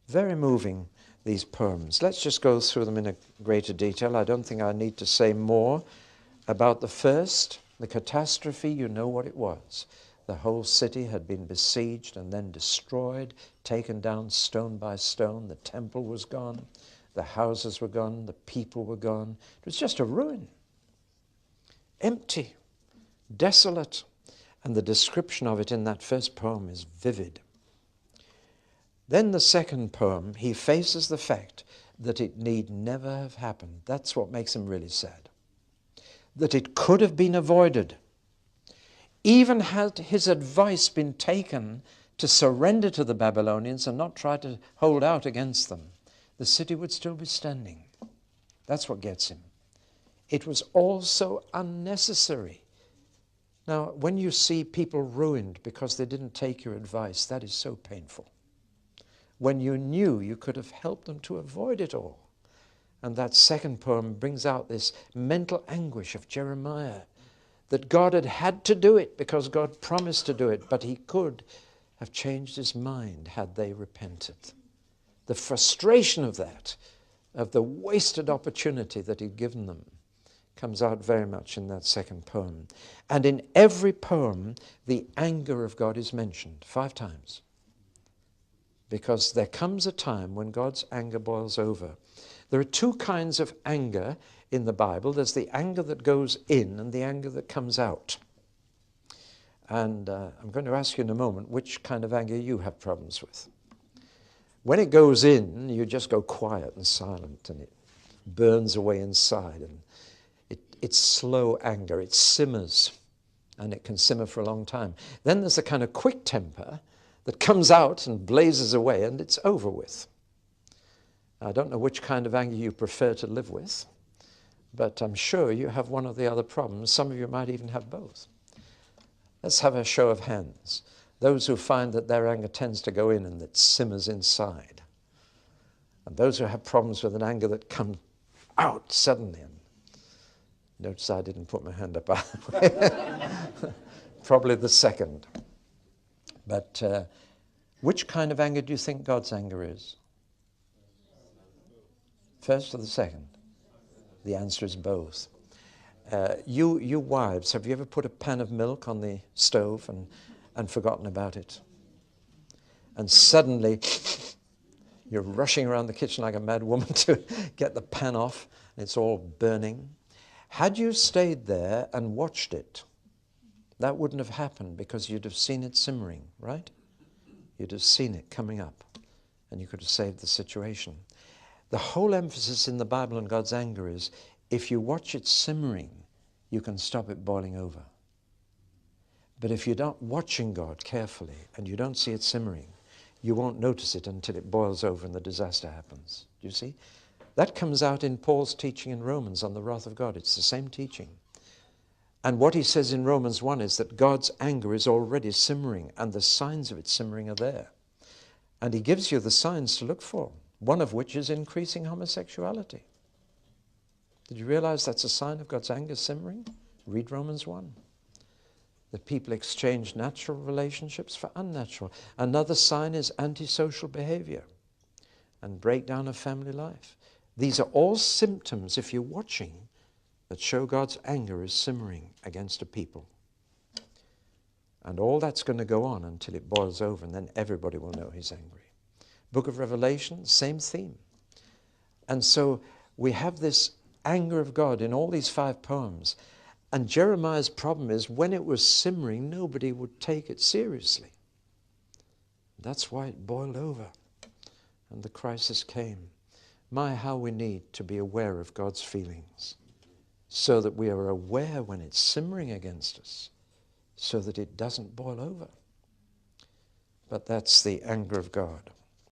Very moving, these poems. Let's just go through them in a greater detail. I don't think I need to say more about the first. The catastrophe, you know what it was. The whole city had been besieged and then destroyed, taken down stone by stone. The temple was gone. The houses were gone. The people were gone. It was just a ruin. Empty, desolate. And the description of it in that first poem is vivid. Then the second poem, he faces the fact that it need never have happened. That's what makes him really sad. That it could have been avoided. Even had his advice been taken to surrender to the Babylonians and not try to hold out against them, the city would still be standing. That's what gets him. It was all so unnecessary. Now, when you see people ruined because they didn't take your advice, that is so painful. When you knew you could have helped them to avoid it all. And that second poem brings out this mental anguish of Jeremiah, that God had to do it because God promised to do it, but he could have changed his mind had they repented. The frustration of that, of the wasted opportunity that he'd given them, comes out very much in that second poem. And in every poem, the anger of God is mentioned 5 times. Because there comes a time when God's anger boils over. There are 2 kinds of anger in the Bible. There's the anger that goes in and the anger that comes out. And I'm going to ask you in a moment which kind of anger you have problems with. When it goes in, you just go quiet and silent, and it burns away inside. And it's slow anger. It simmers, and it can simmer for a long time. Then there's a kind of quick temper that comes out and blazes away, and it's over with. I don't know which kind of anger you prefer to live with, but I'm sure you have one or the other problems. Some of you might even have both. Let's have a show of hands. Those who find that their anger tends to go in and that simmers inside. And those who have problems with an anger that comes out suddenly. And notice I didn't put my hand up, by the way. Probably the second. But which kind of anger do you think God's anger is? First or the second? The answer is both. You wives, have you ever put a pan of milk on the stove and forgotten about it? And suddenly you're rushing around the kitchen like a mad woman to get the pan off, and it's all burning. Had you stayed there and watched it, that wouldn't have happened because you'd have seen it simmering, right? You'd have seen it coming up, and you could have saved the situation. The whole emphasis in the Bible on God's anger is if you watch it simmering, you can stop it boiling over. But if you're not watching God carefully and you don't see it simmering, you won't notice it until it boils over and the disaster happens. Do you see? That comes out in Paul's teaching in Romans on the wrath of God. It's the same teaching. And what he says in Romans 1 is that God's anger is already simmering, and the signs of it simmering are there. And he gives you the signs to look for, one of which is increasing homosexuality. Did you realize that's a sign of God's anger simmering? Read Romans 1. That people exchange natural relationships for unnatural. Another sign is antisocial behavior and breakdown of family life. These are all symptoms, if you're watching, that show God's anger is simmering against a people. And all that's going to go on until it boils over, and then everybody will know he's angry. Book of Revelation, same theme. And so we have this anger of God in all these 5 poems. And Jeremiah's problem is when it was simmering, nobody would take it seriously. That's why it boiled over and the crisis came. My, how we need to be aware of God's feelings so that we are aware when it's simmering against us so that it doesn't boil over. But that's the anger of God.